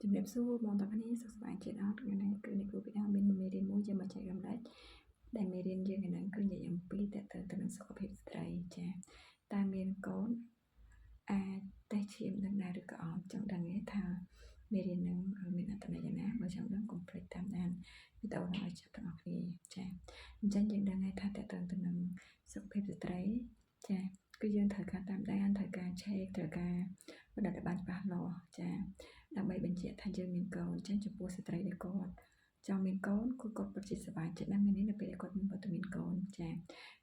ជំរាបសួរបងប្អូនទាំងអស់សុខសប្បាយជាដល់ថ្ងៃនេះគឺអ្នកគ្រូពីដើមមានមេរៀនមួយយកមកចែករំលែកដែលមេរៀនយើងថ្ងៃនេះគឺនិយាយអំពីតើទៅនឹងសុខភាពស្ត្រីចាតើមានកូនអាចតេស្តឈាមនឹងដែរឬក៏អត់ចង់ដឹងទេថាមេរៀននឹងមានអត្ថន័យយ៉ាងណាបើចង់ដឹងកុំភ្លេចតាមដានវីដេអូនេះឲ្យចប់ទាំងអស់គ្នាចាអញ្ចឹងយើងដឹងហើយថាតើទៅនឹងសុខភាពស្ត្រីចាគឺយើងត្រូវការតាមដានត្រូវការឆែកត្រូវការបណ្ដិតឲ្យបានច្បាស់លាស់ចាដើម្បីបញ្ជាក់ថាយើងមានកូនអញ្ចឹងចំពោះស្ត្រីដែលគាត់ចង់មានកូនគឺគាត់ពិតជាសប្បាយចិត្តណាស់មាននេះនៅពេលដែលគាត់មានវត្តមានកូនចា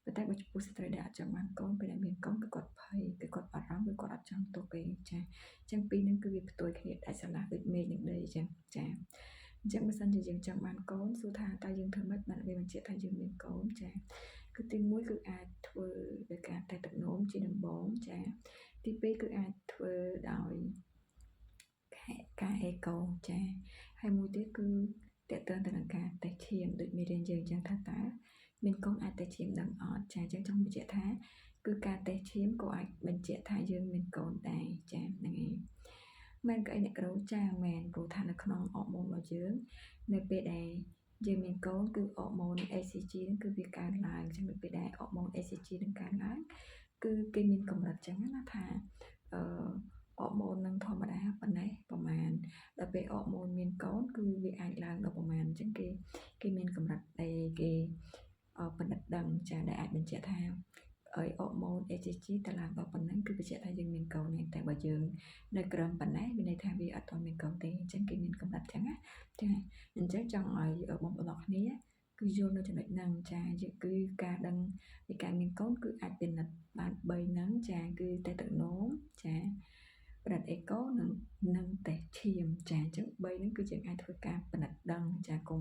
ប៉ុន្តែបើចំពោះស្ត្រីដែលអត់ចង់បានកូនពេលដែលមានកូនគឺគាត់ភ័យគឺគាត់បារម្ភគឺគាត់អត់ចង់ទុកទេចាអញ្ចឹងពីរនឹងគឺវាផ្ទុយគ្នាដាច់ស្រឡះដូចមេឃនឹងដីអញ្ចឹងចាអញ្ចឹងបើសិនជាយើងចង់បានកូនសួរថាតើយើងធ្វើម៉េចបានវាបញ្ជាក់ថាយើងមានកូនចាគឺទី1គឺអាចធ្វើដោយការតែទឹកនោមជាដំបូងចាទី2គឺអាចធ្វើដោយការអេកូចាហើយមួយទៀតគឺតើទៅនឹងការតេស្តឈាមដូចមេរៀនយើងអញ្ចឹងថាតើមានកូនអាចតេស្តឈាមដឹងអត់ចាអញ្ចឹងចង់បញ្ជាក់ថាគឺការតេស្តឈាមក៏អាចបញ្ជាក់ថាយើងមានកូនដែរចាហ្នឹងឯងមែនក៏អីអ្នកគ្រូចាមែនព្រោះថានៅក្នុងអរម៉ូនរបស់យើងនៅពេលដែលយើងមានកូនគឺអរម៉ូន ACG ហ្នឹងគឺវាកើនឡើងអញ្ចឹងនៅពេលដែលអរម៉ូន ACG នឹងកើនឡើងគឺគេមានកម្រិតអញ្ចឹងណាថាអរម៉ូននឹងធម្មតាប៉ុណ្ណេះប្រហែលដល់ពេលអរម៉ូនមានកូនគឺវាអាចឡើងដល់ប្រហែលអញ្ចឹងគេមានកម្រិតដែលគេបណ្ឌិតដឹងចាដែលអាចបញ្ជាក់ថាអរម៉ូន ACG ទៅឡើងដល់ប៉ុណ្ណឹងគឺបញ្ជាក់ថាយើងមានកូនហើយតែបើយើងនៅក្រឹមប៉ុណ្ណេះមានន័យថាវាអត់ទាន់មានកូនទេអញ្ចឹងគេមានកម្រិតអញ្ចឹងណាចាអញ្ចឹងចង់ឲ្យបងប្អូនទាំងគ្នាគឺយល់នៅចំណុចហ្នឹងចាគឺការដឹងពីការមានកូនគឺអាចពិនិត្យបាន3ហ្នឹងចាគឺតែទឹកនោមចាប្រឌិតអេកូនិងតេស្តឈាមចាអញ្ចឹង3ហ្នឹងគឺយើងអាចធ្វើការពិនិត្យដឹងចាគុំ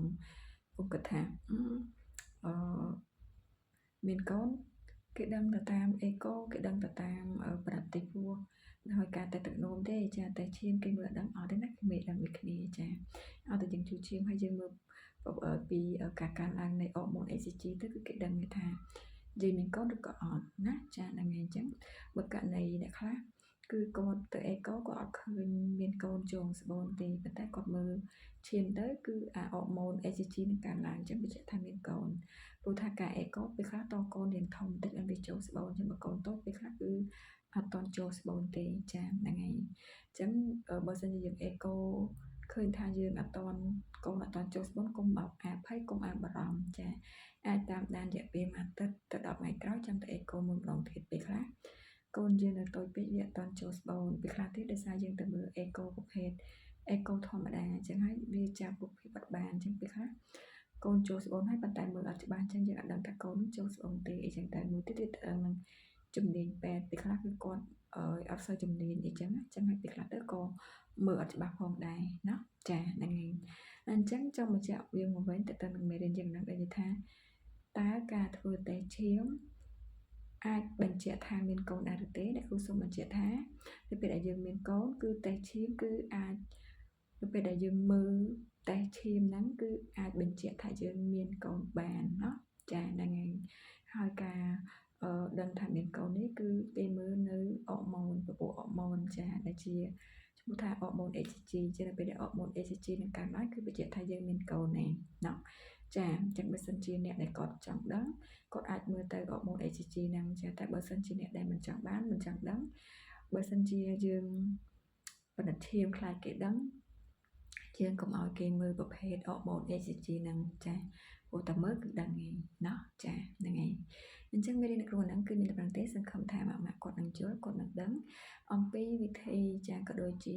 គិតថាមានកូនគេដឹងទៅតាមអេកូគេដឹងទៅតាមប្រតិភពហើយការតេស្តទឹកនោមទេចាតេស្តឈាមគេមើលដឹងអត់ទេណាគេមេដឹងដូចគ្នាចាអត់តែយើងជួយឈាមហើយយើងមើលពីការកើនឡើងនៃអរម៉ូន ACG ទៅគឺគេដឹងថាយើងមានកូនឬក៏អត់ណាចាហ្នឹងហើយអញ្ចឹងបើករណីអ្នកខ្លះគឺគាត់ទៅអេកូគាត់អត់ឃើញមានកូនជងស្បូនទេប៉ុន្តែគាត់មើលឈាមទៅគឺអាអរម៉ូន ACG នឹងកើនឡើងអញ្ចឹងបញ្ជាក់ថាមានកូនព្រោះថាការអេកូពេលខ្លះតកូនរៀងធំបន្តិចអត់វាចូលស្បូនអញ្ចឹងបើកូនតូចពេលខ្លះគឺអត់តន់ចូលស្បូនទេចាហ្នឹងហើយអញ្ចឹងបើសិនជាយើងអេកូឃើញថាយើងអត់តន់កូនអត់តន់ចូលស្បូនកុំបោកអាភ័យកុំអាបារម្ភចាអាចតាមដានរយៈពេល1អាទិត្យទៅ10ថ្ងៃក្រោយចាំទៅអេកូមួយម្ដងទៀតពេលខ្លះកូនយើងនៅតូចពេកវាអត់តន់ចូលស្បូនពេលខ្លះទៀតដោយសារយើងទៅមើលអេកូប្រភេទអេកូធម្មតាអញ្ចឹងហើយវាចាប់រូបភាពអត់បានអញ្ចឹងពេលខ្លះកូនចូលស្បូនហើយប៉ុន្តែមើលអត់ច្បាស់អញ្ចឹងយើងអត់ដឹងថាកូនចូលស្បូនទេអញ្ចឹងតែមួយទៀតវានឹងជំនាញពេទ្យពេលខ្លះគឺគាត់អត់សូវជំនាញអីចឹងណាចឹងហើយពេលខ្លះទៅក៏មើលអត់ច្បាស់ផងដែរណាចាហ្នឹងហើយអញ្ចឹងចង់បញ្ជាក់វាមកវិញទៅនឹងមេរៀនយើងនឹងដែលនិយាយថាតើការធ្វើតេស្តឈាមអាចបញ្ជាក់ថាមានកូនដែរឬទេអ្នកគ្រូសូមបញ្ជាក់ថានៅពេលដែលយើងមានកូនគឺតេស្តឈាមគឺអាចនៅពេលដែលយើងមើលតេស្តឈាមហ្នឹងគឺអាចបញ្ជាក់ថាយើងមានកូនបានเนาะចាហ្នឹងហើយការដឹងថាមានកូននេះគឺគេមើលនៅអរម៉ូនពពុះអរម៉ូនចាដែលជាឈ្មោះថាអរម៉ូន ACG ជានៅពេលដែលអរម៉ូន ACG នឹងកើនឡើងគឺបញ្ជាក់ថាយើងមានកូនណាเนาะចាអញ្ចឹងបើសិនជាអ្នកដែលគាត់ចង់ដឹងគាត់អាចមើលទៅអរម៉ូន ACG ហ្នឹងចាតែបើសិនជាអ្នកដែលមិនចង់បានមិនចង់ដឹងបើសិនជាយើងបណ្ឌិតឈាមខ្លាចគេដឹងយើងកុំឲ្យគេមើលប្រភេទអរម៉ូន ACG ហ្នឹងចាព្រោះតែមើលគឺដឹងឯងเนาะចាហ្នឹងឯងអញ្ចឹងមេរៀនគ្រូហ្នឹងគឺមានតែប៉ុណ្្នឹងទេសង្ឃឹមថាម៉ាក់គាត់នឹងយល់គាត់នឹងដឹងអំពីវិធីចាក៏ដូចជា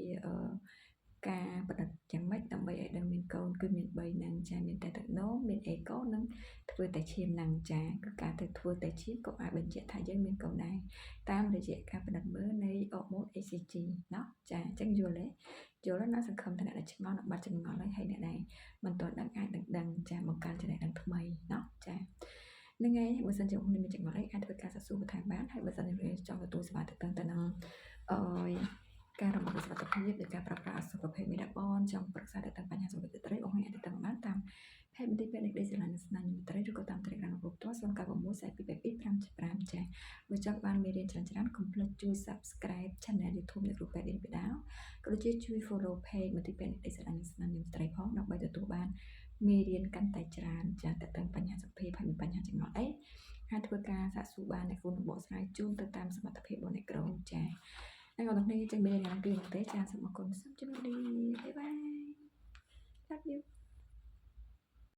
ការបណ្ឌិតយ៉ាងម៉េចដើម្បីឲ្យដឹងមានកូនគឺមាន3ហ្នឹងចាមានតែទឹកនោមមានអេកូនិងធ្វើតែឈាមហ្នឹងចាគឺការទៅធ្វើតែឈាមក៏អាចបញ្ជាក់ថាយើងមានកូនដែរតាមរយៈការបណ្ឌិតមើលនៃអរម៉ូន ACG เนาะចាអញ្ចឹងយល់ហើយណាសង្ឃឹមថាអ្នកដែលឆ្ងល់នឹងបាត់ចម្ងល់ហើយអ្នកដែលមិនទាន់ដឹងអាចនឹងដឹងចាបង្កើនចំណេះដឹងថ្មីเนาะចាហ្នឹងហើយបើសិនជាអ្នកមានចម្ងល់អីអាចធ្វើការសាកសួរបន្ថែមបានហើយបើសិនជាចង់ទទួលសេវាទៅនឹងការរំលឹកសុខភាពឬការប្រើប្រាស់សុខភាពមេដាបន ចង់ប្រឹក្សាទៅតាមបញ្ហាសុខភាពស្ត្រីបងប្អូនអាចទៅតាមបានតាមផេកមន្ទីរពេទ្យនៃក្តីស្រឡាញ់ស្នាមត្រីឬក៏តាម Telegram របស់ផ្ទាល់096 4225ចាបើចង់បានមេរៀនច្រើនកុំភ្លេចជួយ Subscribe Channel YouTube នៃគ្រូពេទ្យឌីនបេដាវក៏ដូចជាជួយ Follow Page មន្ទីរពេទ្យនៃក្តីស្រឡាញ់ស្នាមត្រីផងដើម្បីទទួលបានមេរៀនកាន់តែច្រើនចាទៅតាមបញ្ហាសុខភាពហើយមានបញ្ហាចំណត់អីអាចធ្វើការសាកសួរបានអ្នកគ្រូនឹងបកស្រាយជូនទៅតាមសមត្ថភាពរបស់អ្នកគ្រូចាហើយបងប្អូនចឹងមានយ៉ាងណាគឺទេចាសូមអរគុណសូមជម្រាបលាបាយបាយ Love you